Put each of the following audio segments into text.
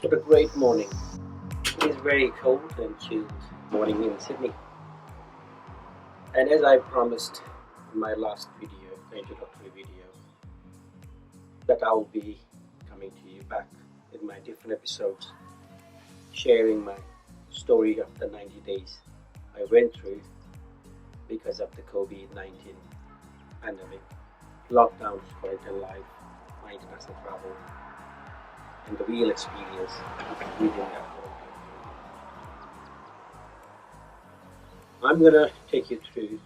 What a great morning. It is very cold and chilled morning in Sydney. And as I promised in my last video, the introductory video, that I will be coming to you back in my different episodes, sharing my story of the 90 days I went through because of the COVID-19 pandemic, lockdowns, quarantine life, my international travel, and the real experience of living at home. I'm gonna take you through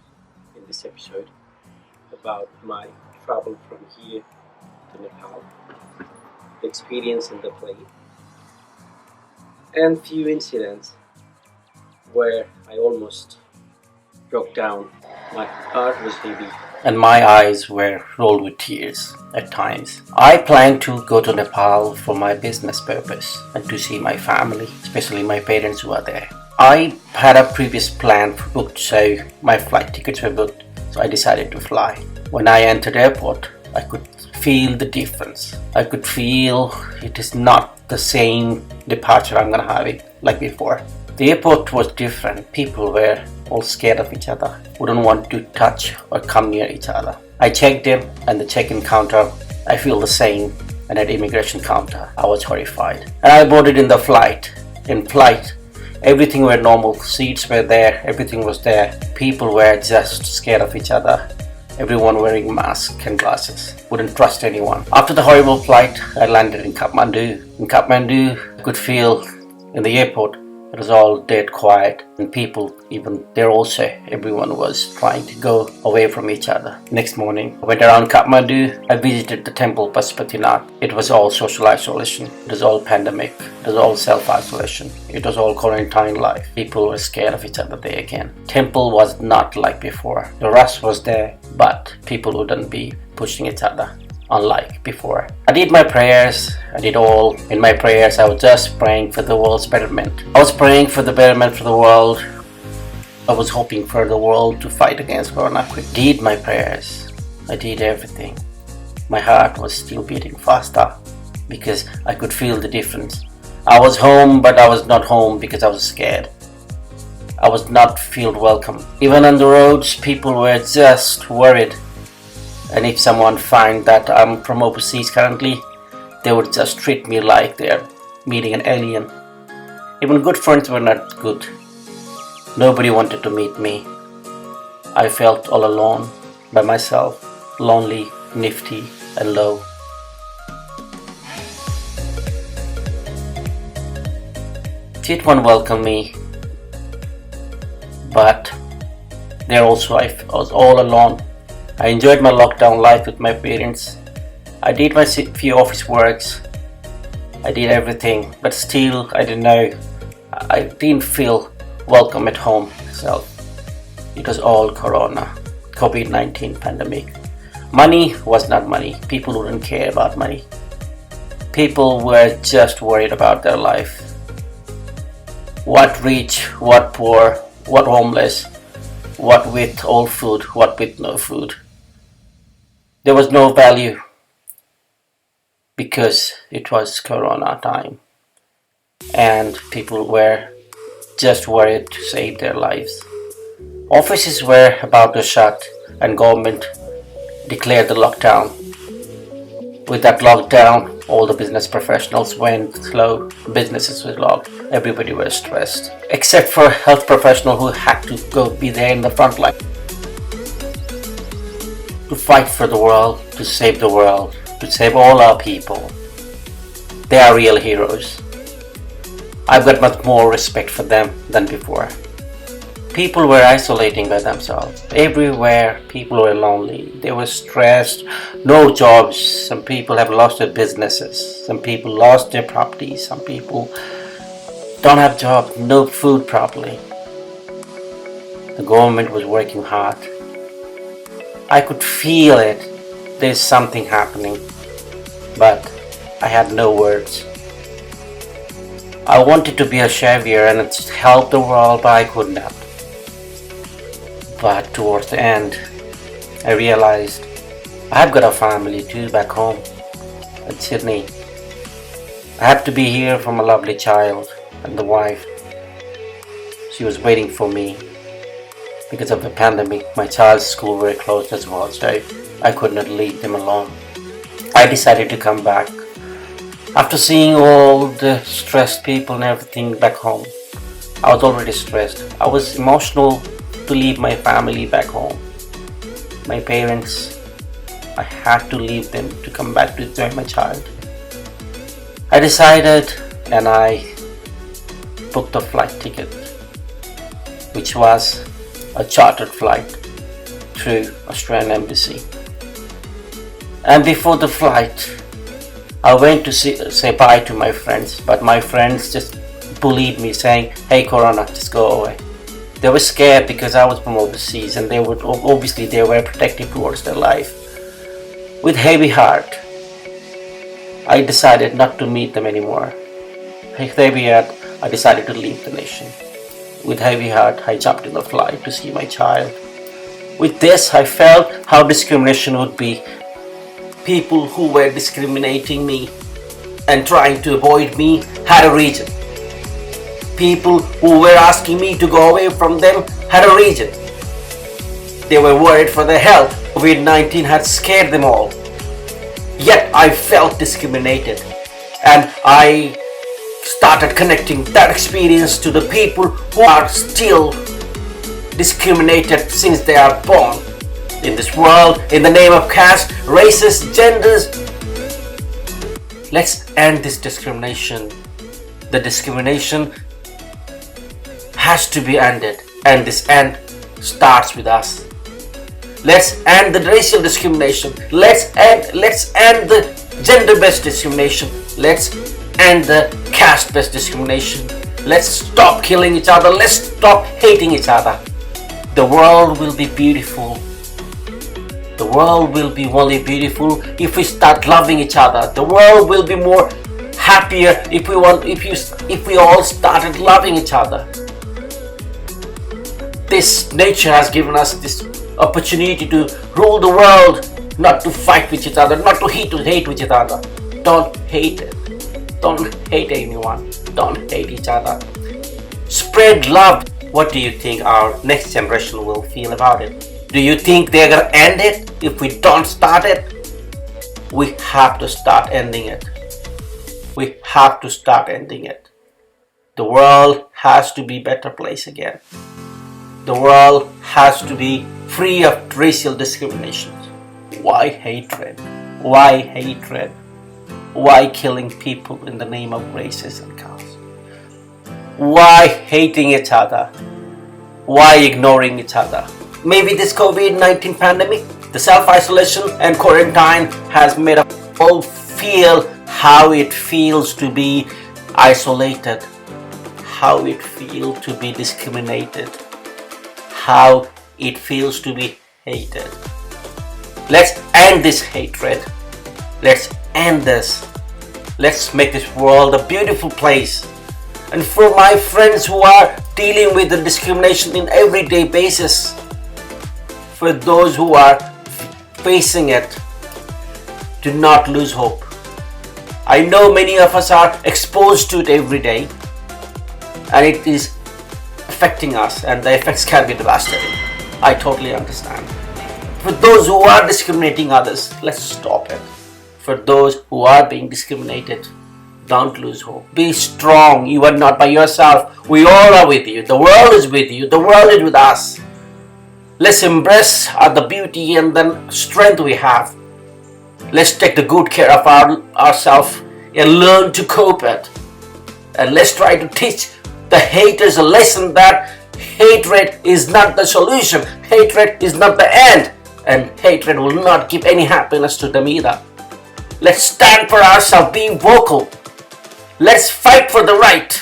in this episode about my travel from here to Nepal, the experience in the plane, and few incidents where I almost broke down. My heart was heavy and my eyes were rolled with tears at times. I planned to go to Nepal for my business purpose and to see my family, especially my parents who are there. I had a previous plan booked, so my flight tickets were booked, so I decided to fly. When I entered airport, I could feel the difference. I could feel it is not the same departure I'm gonna have it like before. The airport was different. People were all scared of each other, wouldn't want to touch or come near each other. I checked in and the check-in counter, I feel the same, and at immigration counter, I was horrified. And I boarded in the flight. In flight, everything were normal, seats were there, everything was there. People were just scared of each other. Everyone wearing masks and glasses, wouldn't trust anyone. After the horrible flight, I landed in Kathmandu. In Kathmandu, I could feel in the airport, it was all dead quiet, and people, even there also, everyone was trying to go away from each other. Next morning, I went around Kathmandu. I visited the temple Pashupatinath. It was all social isolation. It was all pandemic. It was all self-isolation. It was all quarantine life. People were scared of each other there again. Temple was not like before. The rush was there, but people wouldn't be pushing each other. Unlike before. I did my prayers, I did all. In my prayers, I was just praying for the world's betterment. I was praying for the betterment for the world. I was hoping for the world to fight against Corona quick. Did my prayers. I did everything. My heart was still beating faster because I could feel the difference. I was home, but I was not home because I was scared. I was not feel welcome. Even on the roads, people were just worried. And if someone find that I'm from overseas currently, they would just treat me like they're meeting an alien. Even good friends were not good. Nobody wanted to meet me. I felt all alone, by myself, lonely, nifty, and low. Chitwan welcomed me, but there also I was all alone. I enjoyed my lockdown life with my parents. I did my few office works. I did everything, but still I didn't know. I didn't feel welcome at home itself. It was all Corona, COVID-19 pandemic. Money was not money. People wouldn't care about money. People were just worried about their life. What rich, what poor, what homeless, what with all food, what with no food. There was no value because it was Corona time and people were just worried to save their lives. Offices were about to shut and government declared the lockdown. With that lockdown, all the business professionals went slow, businesses were locked, everybody was stressed. Except for health professionals who had to go be there in the front line. To fight for the world, to save the world, to save all our people. They are real heroes. I've got much more respect for them than before. People were isolating by themselves. Everywhere, people were lonely. They were stressed. No jobs. Some people have lost their businesses. Some people lost their properties. Some people don't have jobs. No food properly. The government was working hard. I could feel it. There's something happening. But I had no words. I wanted to be a savior and help the world, but I could not. But towards the end, I realized I've got a family too back home in Sydney. I had to be here for my lovely child and the wife. She was waiting for me. Because of the pandemic, my child's school were closed as well, so I could not leave them alone. I decided to come back. After seeing all the stressed people and everything back home, I was already stressed. I was emotional to leave my family back home. My parents, I had to leave them to come back to join my child. I decided and I booked a flight ticket, which was a chartered flight through Australian Embassy. And before the flight, I went to say bye to my friends, but my friends just bullied me saying, "Hey Corona, just go away." They were scared because I was from overseas and they were protective towards their life. With heavy heart, I decided not to meet them anymore. With heavy heart, I decided to leave the nation. With heavy heart, I jumped in the flight to see my child. With this, I felt how discrimination would be. People who were discriminating me and trying to avoid me had a reason. People who were asking me to go away from them had a reason. They were worried for their health. COVID-19 had scared them all. Yet I felt discriminated, and I started connecting that experience to the people who are still discriminated since they are born. In this world, in the name of caste, races, genders, let's end this discrimination. The discrimination has to be ended, and this end starts with us. Let's end the racial discrimination. Let's end the gender-based discrimination. Let's end the caste-based discrimination. Let's stop killing each other. Let's stop hating each other. The world will be beautiful. The world will be only beautiful if we start loving each other. The world will be more happier if we all started loving each other. This nature has given us this opportunity to rule the world, not to fight with each other, not to hate with each other. Don't hate it. Don't hate anyone. Don't hate each other. Spread love. What do you think our next generation will feel about it? Do you think they're gonna end it if we don't start it? We have to start ending it. We have to start ending it. The world has to be a better place again. The world has to be free of racial discrimination. Why hatred? Why hatred? Why killing people in the name of races and caste? Why hating each other? Why ignoring each other? Maybe this COVID-19 pandemic, the self-isolation and quarantine has made us all feel how it feels to be isolated, how it feels to be discriminated, how it feels to be hated. Let's end this hatred. Let's end this. Let's make this world a beautiful place. And for my friends who are dealing with the discrimination in everyday basis, for those who are facing it, do not lose hope. I know many of us are exposed to it every day, and it is affecting us, and the effects can be devastating. I totally understand. For those who are discriminating others, let's stop it. For those who are being discriminated, don't lose hope. Be strong. You are not by yourself. We all are with you. The world is with you. The world is with us. Let's embrace the beauty and the strength we have. Let's take the good care of ourselves and learn to cope it. And let's try to teach the haters a lesson that hatred is not the solution. Hatred is not the end. And hatred will not give any happiness to them either. Let's stand for ourselves, be vocal. Let's fight for the right.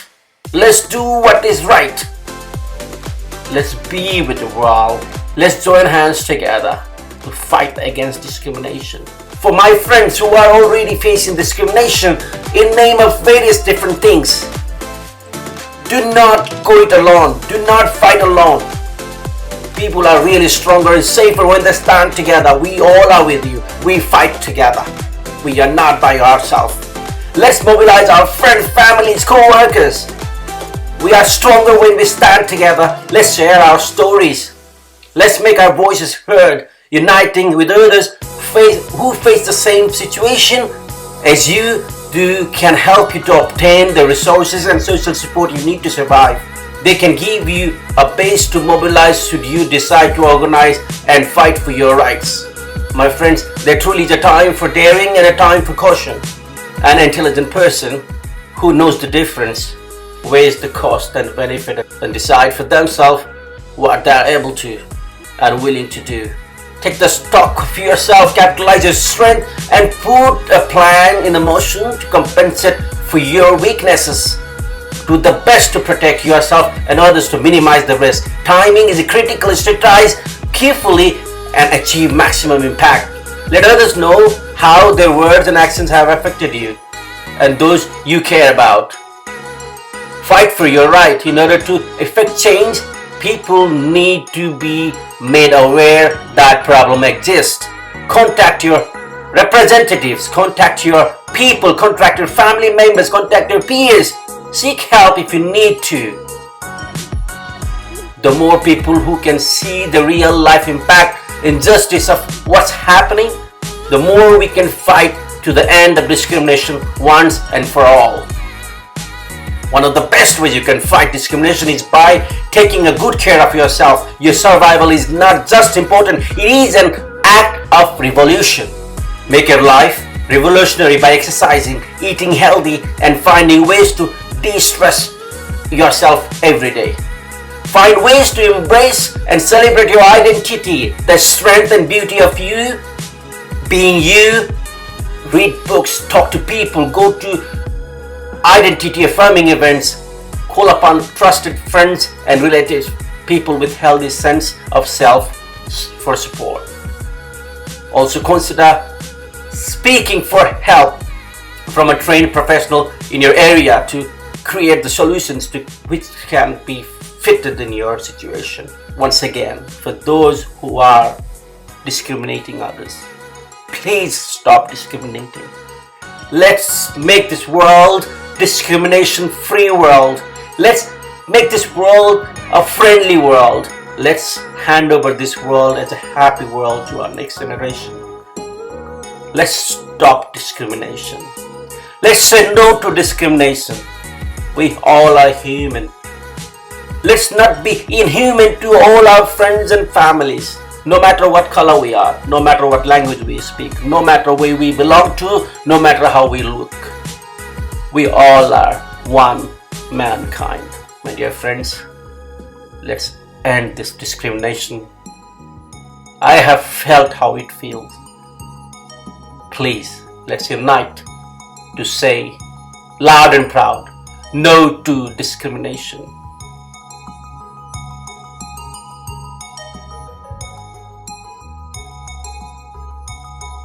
Let's do what is right. Let's be with the world. Let's join hands together to fight against discrimination. For my friends who are already facing discrimination in name of various different things, do not go it alone. Do not fight alone. People are really stronger and safer when they stand together. We all are with you. We fight together. We are not by ourselves. Let's mobilize our friends, families, co-workers. We are stronger when we stand together. Let's share our stories. Let's make our voices heard, uniting with others who face the same situation as you do can help you to obtain the resources and social support you need to survive. They can give you a base to mobilize should you decide to organize and fight for your rights. My friends, there truly is a time for daring and a time for caution. An intelligent person who knows the difference weighs the cost and benefit and decide for themselves what they are able to and willing to do. Take the stock of yourself, capitalize your strength, and put a plan in motion to compensate for your weaknesses. Do the best to protect yourself and others to minimize the risk. Timing is critical. Strategize carefully and achieve maximum impact. Let others know how their words and actions have affected you and those you care about. Fight for your right. In order to effect change, people need to be made aware that problem exists. Contact your representatives, contact your people, contact your family members, contact your peers. Seek help if you need to. The more people who can see the real life impact, injustice of what's happening, the more we can fight to the end of discrimination once and for all. One of the best ways you can fight discrimination is by taking a good care of yourself. Your survival is not just important, it is an act of revolution. Make your life revolutionary by exercising, eating healthy, and finding ways to de-stress yourself every day. Find ways to embrace and celebrate your identity, the strength and beauty of you, being you. Read books, talk to people, go to identity affirming events, call upon trusted friends and relatives, people with healthy sense of self for support. Also consider speaking for help from a trained professional in your area to create the solutions to which can be fitted in your situation. Once again, for those who are discriminating others, please stop discriminating. Let's make this world discrimination-free world. Let's make this world a friendly world. Let's hand over this world as a happy world to our next generation. Let's stop discrimination. Let's say no to discrimination. We all are human. Let's not be inhuman to all our friends and families. No matter what color we are, no matter what language we speak, no matter where we belong to, no matter how we look. We all are one mankind. My dear friends, let's end this discrimination. I have felt how it feels. Please, let's unite to say loud and proud, no to discrimination.